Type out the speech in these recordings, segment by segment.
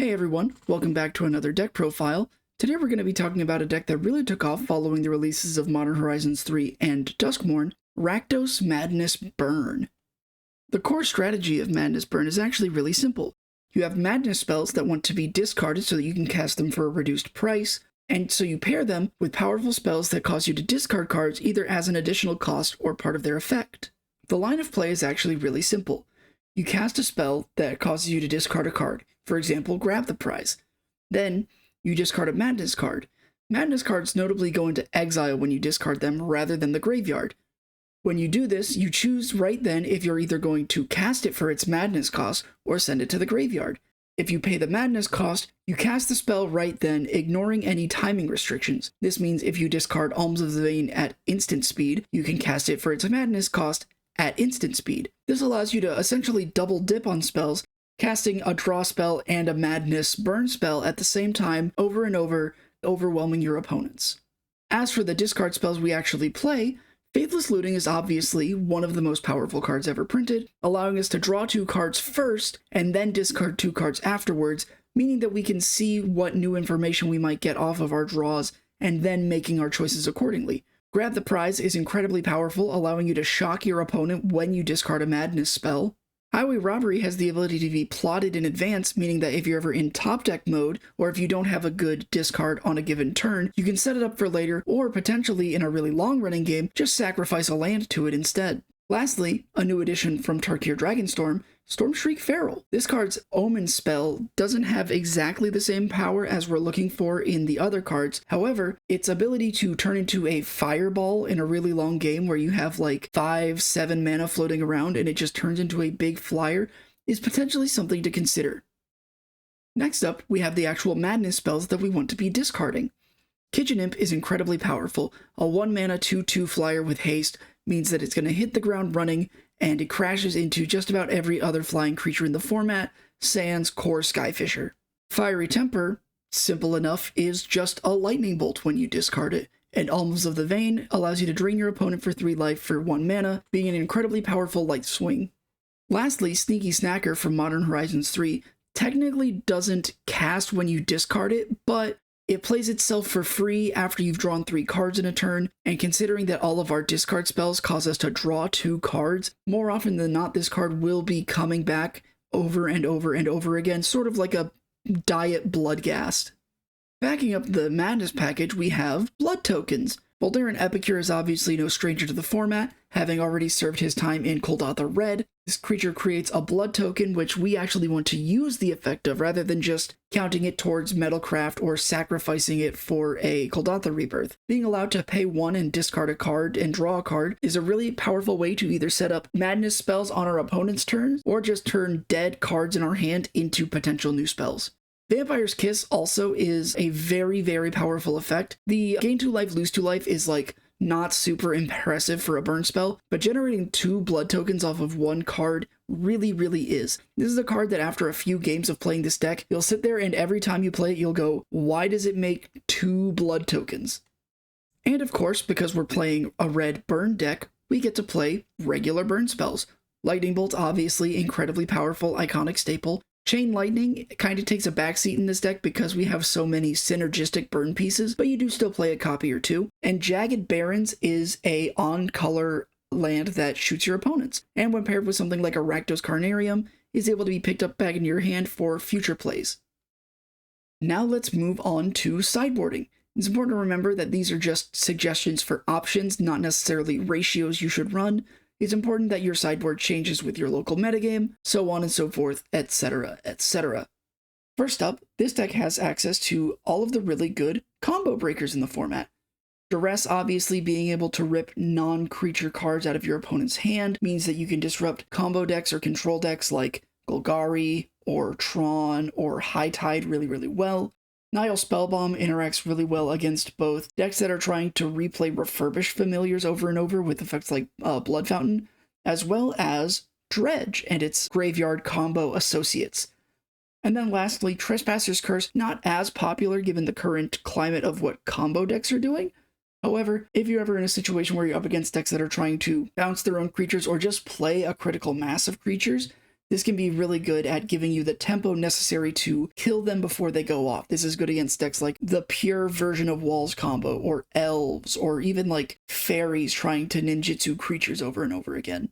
Hey everyone, welcome back to another deck profile. Today we're going to be talking about a deck that really took off following the releases of Modern Horizons 3 and Duskmourn, Rakdos Madness Burn. The core strategy of Madness Burn is actually really simple. You have Madness spells that want to be discarded so that you can cast them for a reduced price, and so you pair them with powerful spells that cause you to discard cards either as an additional cost or part of their effect. The line of play is actually really simple. You cast a spell that causes you to discard a card. For example, grab the prize. Then, you discard a Madness card. Madness cards notably go into exile when you discard them rather than the graveyard. When you do this, you choose right then if you're either going to cast it for its Madness cost or send it to the graveyard. If you pay the Madness cost, you cast the spell right then, ignoring any timing restrictions. This means if you discard Alms of the Vein at instant speed, you can cast it for its Madness cost at instant speed. This allows you to essentially double dip on spells, casting a draw spell and a Madness burn spell at the same time over and over, overwhelming your opponents. As for the discard spells we actually play, Faithless Looting is obviously one of the most powerful cards ever printed, allowing us to draw 2 cards first and then discard 2 cards afterwards, meaning that we can see what new information we might get off of our draws and then making our choices accordingly. Grab the Prize is incredibly powerful, allowing you to shock your opponent when you discard a Madness spell. Highway Robbery has the ability to be plotted in advance, meaning that if you're ever in top deck mode, or if you don't have a good discard on a given turn, you can set it up for later, or potentially in a really long-running game, just sacrifice a land to it instead. Lastly, a new addition from Tarkir Dragonstorm, Stormshriek Feral. This card's Omen spell doesn't have exactly the same power as we're looking for in the other cards. However, its ability to turn into a fireball in a really long game where you have like 5-7 mana floating around and it just turns into a big flyer is potentially something to consider. Next up, we have the actual Madness spells that we want to be discarding. Kitchen Imp is incredibly powerful. A 1 mana 2/2 flyer with haste means that it's going to hit the ground running, and it crashes into just about every other flying creature in the format, sans core Skyfisher. Fiery Temper, simple enough, is just a lightning bolt when you discard it, and Alms of the Vein allows you to drain your opponent for 3 life for 1 mana, being an incredibly powerful light swing. Lastly, Sneaky Snacker from Modern Horizons 3 technically doesn't cast when you discard it, but it plays itself for free after you've drawn 3 cards in a turn, and considering that all of our discard spells cause us to draw 2 cards, more often than not this card will be coming back over and over and over again, sort of like a diet Bloodghast. Backing up the Madness package, we have Blood Tokens. Voldaren Epicure is obviously no stranger to the format, having already served his time in Kuldotha Red. This creature creates a blood token which we actually want to use the effect of rather than just counting it towards Metalcraft or sacrificing it for a Kuldotha Rebirth. Being allowed to pay 1 and discard a card and draw a card is a really powerful way to either set up Madness spells on our opponent's turns or just turn dead cards in our hand into potential new spells. Vampire's Kiss also is a very, very powerful effect. The gain 2 life, lose 2 life is like not super impressive for a burn spell, but generating 2 blood tokens off of 1 card really, really is. This is a card that after a few games of playing this deck, you'll sit there and every time you play it, you'll go, why does it make 2 blood tokens? And of course, because we're playing a red burn deck, we get to play regular burn spells. Lightning Bolt, obviously incredibly powerful, iconic staple. Chain Lightning kind of takes a backseat in this deck because we have so many synergistic burn pieces, but you do still play a copy or 2. And Jagged Barrens is a on-color land that shoots your opponents, and when paired with something like a Rakdos Carnarium, is able to be picked up back into your hand for future plays. Now let's move on to sideboarding. It's important to remember that these are just suggestions for options, not necessarily ratios you should run. It's important that your sideboard changes with your local metagame, so on and so forth, etc., etc. First up, this deck has access to all of the really good combo breakers in the format. Duress, obviously, being able to rip non-creature cards out of your opponent's hand means that you can disrupt combo decks or control decks like Golgari or Tron or High Tide really, really well. Nihil Spellbomb interacts really well against both decks that are trying to replay refurbished familiars over and over with effects like Blood Fountain, as well as Dredge and its graveyard combo associates. And then lastly, Trespasser's Curse, not as popular given the current climate of what combo decks are doing. However, if you're ever in a situation where you're up against decks that are trying to bounce their own creatures or just play a critical mass of creatures, This can be really good at giving you the tempo necessary to kill them before they go off. This is good against decks like the pure version of Walls combo, or elves, or even like fairies trying to ninjutsu creatures over and over again.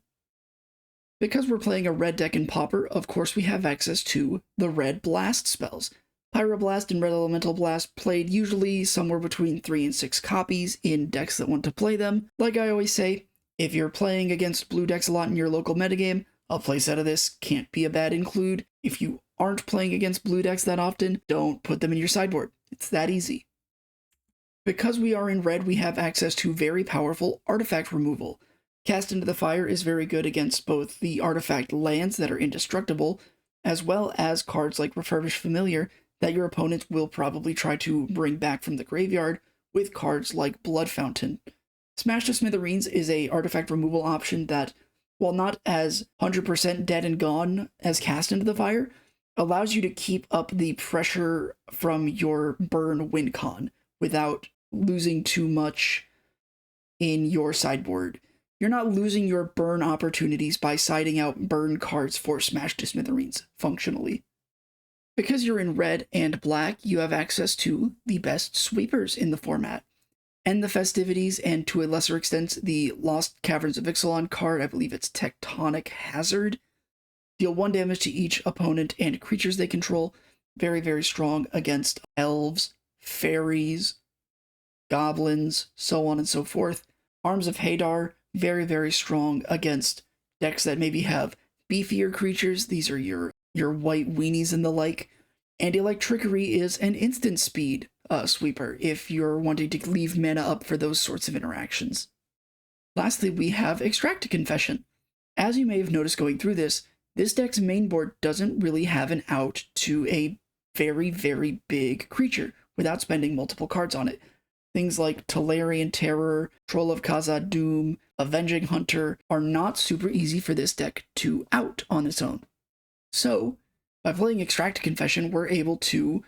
Because we're playing a red deck in Pauper, of course we have access to the red blast spells. Pyroblast and Red Elemental Blast played usually somewhere between 3 and 6 copies in decks that want to play them. Like I always say, if you're playing against blue decks a lot in your local metagame, a playset of this can't be a bad include. If you aren't playing against blue decks that often, don't put them in your sideboard. It's that easy. Because we are in red, we have access to very powerful artifact removal. Cast into the Fire is very good against both the artifact lands that are indestructible, as well as cards like Refurbished Familiar that your opponents will probably try to bring back from the graveyard with cards like Blood Fountain. Smash to Smithereens is a artifact removal option that, while not as 100% dead and gone as Cast into the Fire, allows you to keep up the pressure from your burn win con without losing too much in your sideboard. You're not losing your burn opportunities by siding out burn cards for Smash to Smithereens, functionally. Because you're in red and black, you have access to the best sweepers in the format. End the Festivities, and to a lesser extent, the Lost Caverns of Ixalan card, I believe it's Tectonic Hazard. Deal 1 damage to each opponent and creatures they control. Very, very strong against elves, fairies, goblins, so on and so forth. Arms of Hadar, very, very strong against decks that maybe have beefier creatures. These are your white weenies and the like. And Electrickery is an instant speed sweeper if you're wanting to leave mana up for those sorts of interactions. Lastly, we have Extract a Confession. As you may have noticed going through this deck's main board doesn't really have an out to a very, very big creature without spending multiple cards on it. Things like Tolarian Terror, Troll of Khazad-dûm, Avenging Hunter are not super easy for this deck to out on its own. So, by playing Extract a Confession, we're able to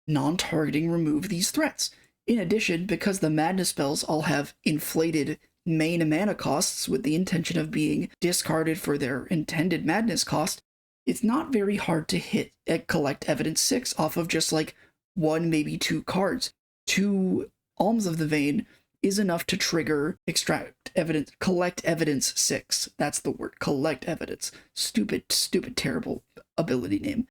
non-targeting remove these threats. In addition, because the Madness spells all have inflated main mana costs with the intention of being discarded for their intended Madness cost, it's not very hard to hit a Collect Evidence 6 off of just like 1, maybe 2 cards. 2 Alms of the Vein is enough to trigger Collect Evidence 6. That's the word, Collect Evidence. Stupid, terrible ability name.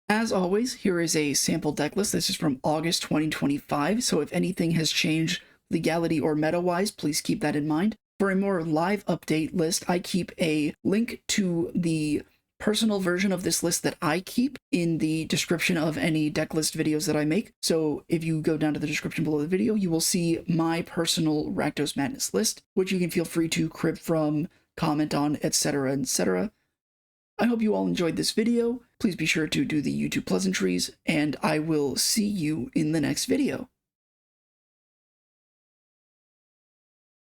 As always, here is a sample deck list. This is from August 2025, so if anything has changed legality or meta-wise, please keep that in mind. For a more live update list, I keep a link to the personal version of this list that I keep in the description of any deck list videos that I make. So if you go down to the description below the video, you will see my personal Rakdos Madness list, which you can feel free to crib from, comment on, etc., etc. I hope you all enjoyed this video. Please be sure to do the YouTube pleasantries, and I will see you in the next video.